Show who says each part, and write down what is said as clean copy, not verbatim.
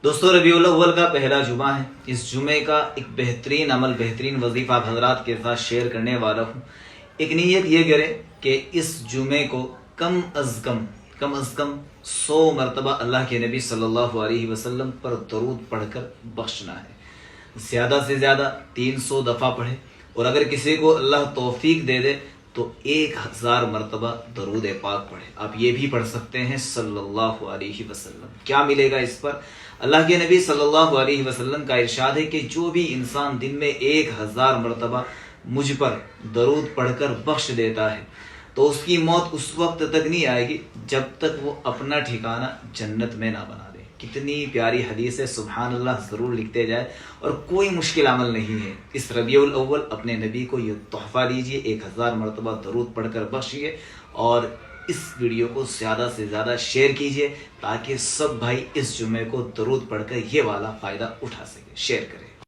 Speaker 1: دوستو ربیع الاول کا پہلا جمعہ ہے۔ اس جمعے کا ایک بہترین عمل، بہترین وظیفہ آپ حضرات کے ساتھ شیئر کرنے والا ہوں۔ ایک نیت یہ کریں کہ اس جمعے کو کم از کم 100 مرتبہ اللہ کے نبی صلی اللہ علیہ وسلم پر درود پڑھ کر بخشنا ہے۔ زیادہ سے زیادہ 300 دفعہ پڑھے، اور اگر کسی کو اللہ توفیق دے دے تو 1000 مرتبہ درود پاک پڑھے۔ آپ یہ بھی پڑھ سکتے ہیں صلی اللہ علیہ وسلم۔ کیا ملے گا اس پر؟ اللہ کے نبی صلی اللہ علیہ وسلم کا ارشاد ہے کہ جو بھی انسان دن میں 1000 مرتبہ مجھ پر درود پڑھ کر بخش دیتا ہے تو اس کی موت اس وقت تک نہیں آئے گی جب تک وہ اپنا ٹھکانہ جنت میں نہ بنا دے۔ کتنی پیاری حدیث ہے، سبحان اللہ، ضرور لکھتے جائے، اور کوئی مشکل عمل نہیں ہے۔ اس ربیع الاول اپنے نبی کو یہ تحفہ دیجئے، 1000 مرتبہ درود پڑھ کر بخشیے، اور اس ویڈیو کو زیادہ سے زیادہ شیئر کیجئے تاکہ سب بھائی اس جمعے کو درود پڑھ کر یہ والا فائدہ اٹھا سکے۔ شیئر کریں۔